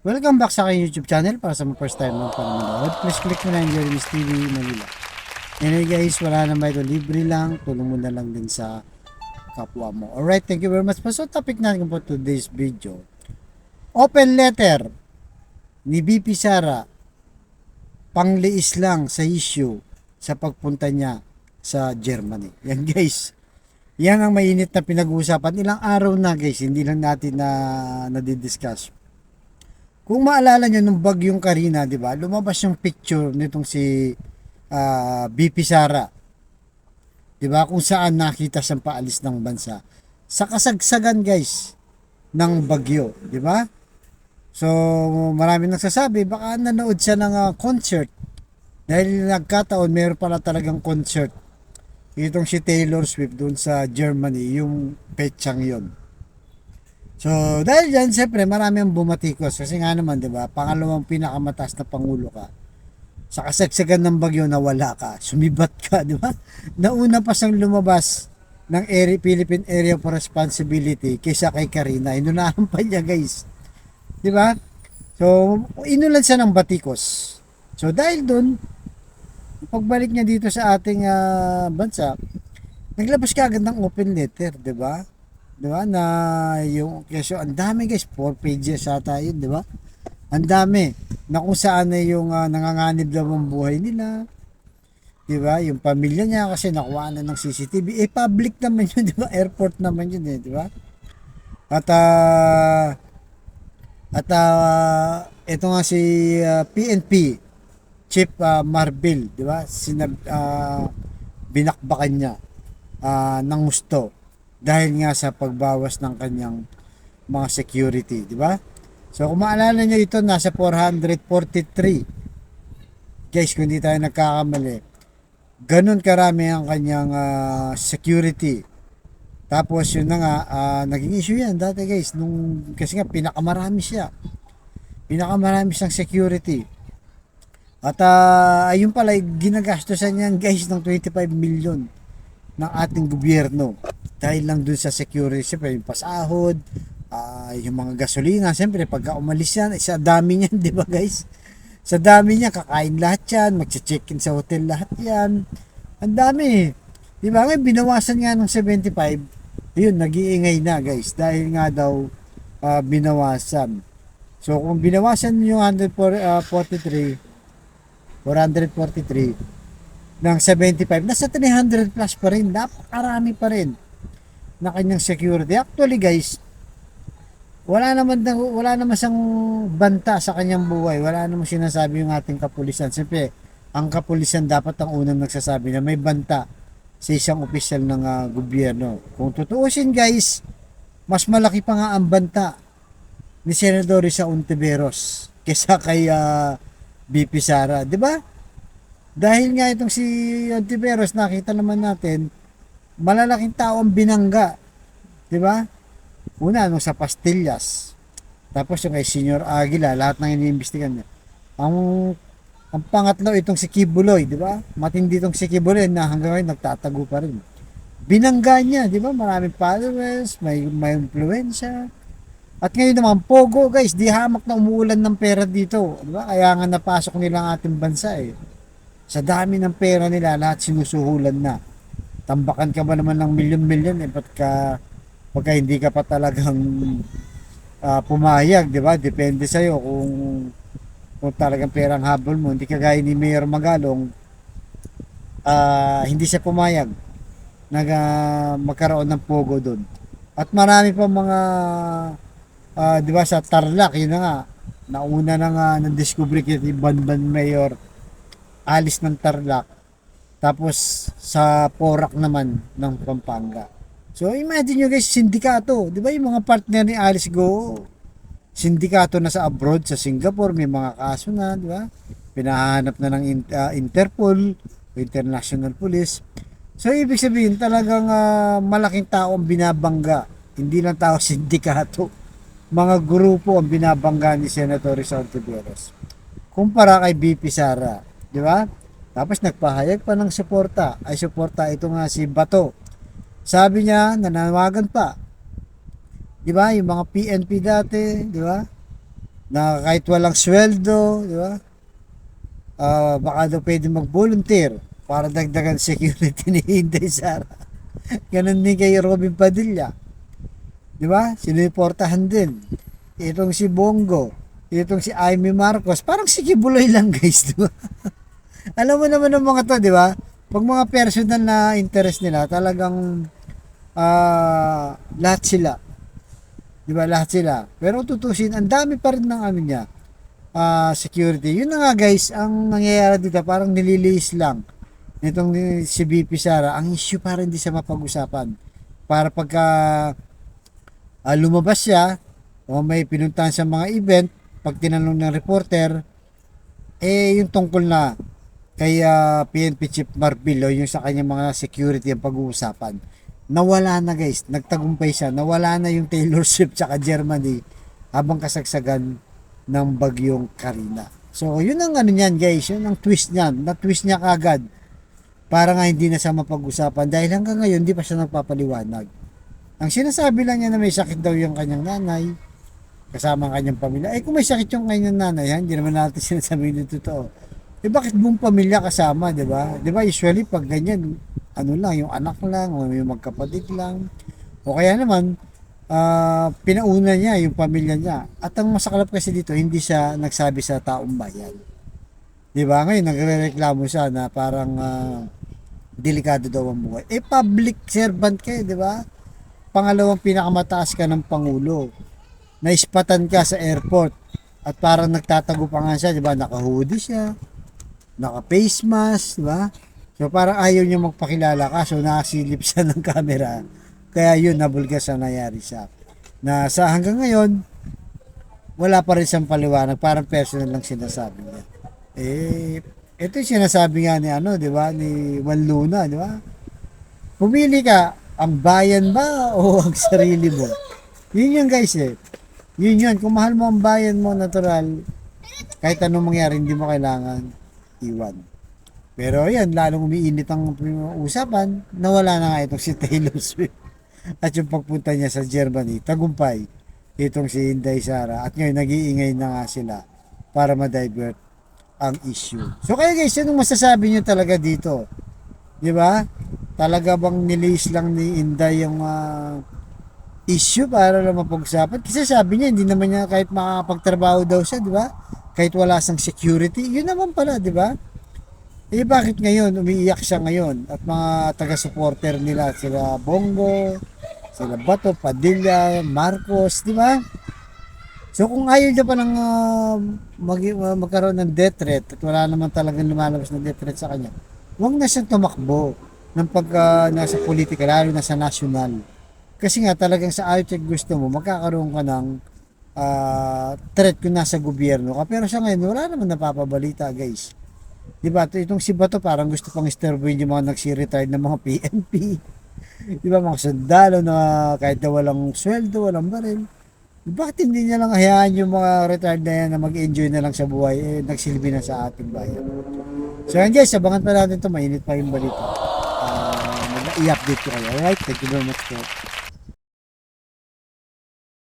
Welcome back sa aking YouTube channel. Para sa mga first time mo pa manood, please click mo na yung Jeremy's TV Manila. Anyway guys, wala naman ito, libre lang, tulong mo na lang din sa kapwa mo. Alright, thank you very much po. So topic natin po today's video, open letter ni BP Sara, pangliis lang sa issue sa pagpunta niya sa Germany. Yan guys, yan ang mainit na pinag-uusapan. Ilang araw na guys, hindi lang natin na nadidiscuss. Kung maalala nyo nung bagyong Karina, di ba? Lumabas yung picture nitong si BP Sara. Di ba? Kung saan nakita siyang paalis ng bansa. Sa kasagsagan guys ng bagyo, di ba? So, marami nagsasabi baka nanood siya ng concert. Dahil nagkataon, meron pala talagang concert. Itong si Taylor Swift doon sa Germany, yung petsang yon. So, dahil dyan, siyempre, marami ang bumatikos. Kasi nga naman, di ba, pangalawang pinakamataas na pangulo ka. Sa kasagsagan ng bagyo, nawala ka. Sumibat ka, di ba? Nauna pa siyang lumabas ng Philippine Area for Responsibility kaysa kay Karina. Inunahan pa niya, guys. Di ba? So, inulan siya ng batikos. So, dahil dun, pagbalik niya dito sa ating bansa, naglabas ka agad ng open letter, di ba? Di ba? Na yung kesyo, ang dami guys, 4 pages ata yun, di ba? Ang dami na kung saan na yung nanganganib daw ang buhay nila. Di ba? Yung pamilya niya kasi nakuha na ng CCTV. Public naman yun, di ba? Airport naman yun, di ba? At ito nga si PNP Chief Marbil, di ba? Binakbakan niya ng gusto dahil nga sa pagbawas ng kanyang mga security, di ba? So kung maalala niyo ito, nasa 443. Guys, kung hindi tayo nagkakamali, ganun karami ang kanyang security. Tapos yun na nga, naging issue yan dati guys, kasi nga pinakamarami siya. Pinakamarami siyang security. At ayun pala, ginagastosan niyan guys ng 25 million ng ating gobyerno. Dahil lang dun sa security, siyempre yung pasahod, yung mga gasolina, siyempre pagka umalis yan, sa dami niyan, di ba guys? Sa dami niya, kakain lahat yan, magche-check-in sa hotel lahat yan. Ang dami. Di ba? Ngayon, binawasan nga ng 75, yun, nag-iingay na guys, dahil nga daw binawasan. So, kung binawasan yung 443 ng 75, nasa 300 plus pa rin, napakarami pa rin na kanyang security. Actually guys, wala naman siyang banta sa kanyang buhay. Wala naman sinasabi yung ating kapulisan. Siyempre, ang kapulisan dapat ang unang nagsasabi na may banta sa isang opisyal ng gobyerno. Kung tutuusin guys, mas malaki pa nga ang banta ni Senador Risa Ontiveros kaysa kay BP Sara, di ba? Dahil nga itong si Ontiveros, nakita naman natin, malalaking tao ang binangga, di ba? Una, nung sa Pastillas, tapos yung kay Senior Aguila, lahat ng iniimbestigan niya. Ang pangatlo, itong si Kibuloy, di ba? Matindi itong si Kibuloy na hanggang ngayon nagtatago pa rin. Binangga niya, di ba? Maraming followers, may influensya. At ngayon naman, Pogo guys, di hamak na umuulan ng pera dito. Di ba? Kaya nga napasok nila ang ating bansa eh. Sa dami ng pera nila, lahat sinusuhulan na. Tambakan ka ba naman ng milyon-milyon eh, pagka hindi ka pa talagang pumayag, di ba? Depende sa'yo kung talagang perang habol mo. Hindi kagaya ni Mayor Magalong, hindi siya pumayag magkaroon ng Pogo doon. At marami pa mga di ba sa Tarlac, yun na nga, nauna na nga na-discover kaya ni Banban Mayor alis ng Tarlac. Tapos sa Porac naman ng Pampanga. So imagine nyo guys, sindikato, di ba yung mga partner ni Alice Go, sindikato na sa abroad, sa Singapore, may mga kaso na, di ba? Pinahanap na ng Interpol, International Police. So ibig sabihin talagang malaking tao ang binabangga, hindi lang tao, sindikato. Mga grupo ang binabangga ni Senator Risa Ontiveros. Kumpara kay BP Sara, di ba? Tapos nagpahayag pa ng suporta. Ito nga si Bato. Sabi niya, nanawagan pa. Di ba? Yung mga PNP dati, di ba? na kahit walang sweldo, di ba? Baka daw pwede mag-volunteer para dagdagan security ni Inday Sara. Ganun din kay Robin Padilla. Di ba? Sinuportahan din. Itong si Bongo, itong si Amy Marcos, parang si Kibuloy lang guys, di ba? Alam mo naman ng mga to, di ba? Pag mga personal na interest nila, talagang lahat sila. Di ba? Lahat sila. Pero tutusin, ang dami pa rin ng ano niya, security. Yun na nga guys, ang nangyayari dito, parang nililiis lang. Itong si BP Sara, ang issue pa rin di sa mapag-usapan. Para pagka lumabas siya, o may pinuntahan sa mga event, pag tinanong ng reporter, yung tungkol na kay PNP Chief Marbil o yung sa kanyang mga security ang pag-uusapan. Nawala na guys, nagtagumpay siya, nawala na yung Taylor Swift tsaka Germany habang kasagsagan ng bagyong Karina. So yun ang ano niyan guys, yun ang twist niyan, na-twist niya kagad para nga hindi na siya mapag-usapan dahil hanggang ngayon hindi pa siya nagpapaliwanag. Ang sinasabi lang niya na may sakit daw yung kanyang nanay, kasama ang kanyang pamilya. Kung may sakit yung kanyang nanay, hindi naman natin sinasabi dito totoo. Bakit buong pamilya kasama, di ba? Di ba, usually pag ganyan, ano lang, yung anak lang, o yung magkapatid lang. O kaya naman, pinauna niya yung pamilya niya. At ang masaklap kasi dito, hindi siya nagsabi sa taong bayan. Di ba? Ngayon, nagre-reklamo siya na parang delikado daw ang buhay. Public servant kayo, di ba? Pangalawang pinakamataas ka ng Pangulo. Naispatan ka sa airport. At parang nagtatago pa nga siya, di ba? Naka-hoodie siya. Naka-face mask, di ba? So parang ayaw niya magpakilala ka. So nakasilip siya ng camera. Kaya yun, nabulgas ang nangyari siya. Na sa hanggang ngayon, wala pa rin siyang paliwanag. Parang personal lang sinasabi niya. Ito yung sinasabi nga ni ano, di ba? Ni Juan Luna, di ba? Pumili ka, ang bayan ba o ang sarili mo? Yun yun guys eh. Yun yun. Kung mahal mo ang bayan mo, natural, kahit anong mangyari, hindi mo kailangan iwan. Pero yan, lalong umiinit ang usapan, nawala na nga itong si Taylor Swift. At yung pagpunta niya sa Germany, tagumpay itong si Inday Sara. At ngayon, nag-iingay na nga sila para ma-divert ang issue. So kaya guys, anong masasabi niyo talaga dito? Di ba? Talaga bang nilis lang ni Inday yung issue para lang mapag-usapan? Kasi sabi niya, hindi naman niya kahit makakapagtrabaho daw siya, di ba? Kahit wala sang security, yun naman pala, di ba? Bakit ngayon, umiiyak siya ngayon? At mga taga-supporter nila, sila Bongo, sila Bato, Padilla, Marcos, di ba? So kung ayaw niya pa ng magkaroon ng death threat at wala naman talagang lumalabas na death threat sa kanya, huwag na siyang tumakbo ng pag nasa politika, lalo na sa national. Kasi nga talagang sa ayaw check gusto mo, magkakaroon ka ng threat kung nasa gobyerno ka. Pero sa ngayon, wala naman napapabalita guys. Diba? Itong si Bato parang gusto pang istorbohin yung mga nagsi-retire ng mga PNP. Diba? Mga sundalo na kahit na walang sweldo, walang baril. Bakit hindi niya lang hayaan yung mga retired na yan na mag-enjoy na lang sa buhay, nagsilbi na sa ating bayan. So yan guys, abangan pa natin ito, mainit pa yung balita. Mag-i-update ko kayo. Alright, thank you very much po.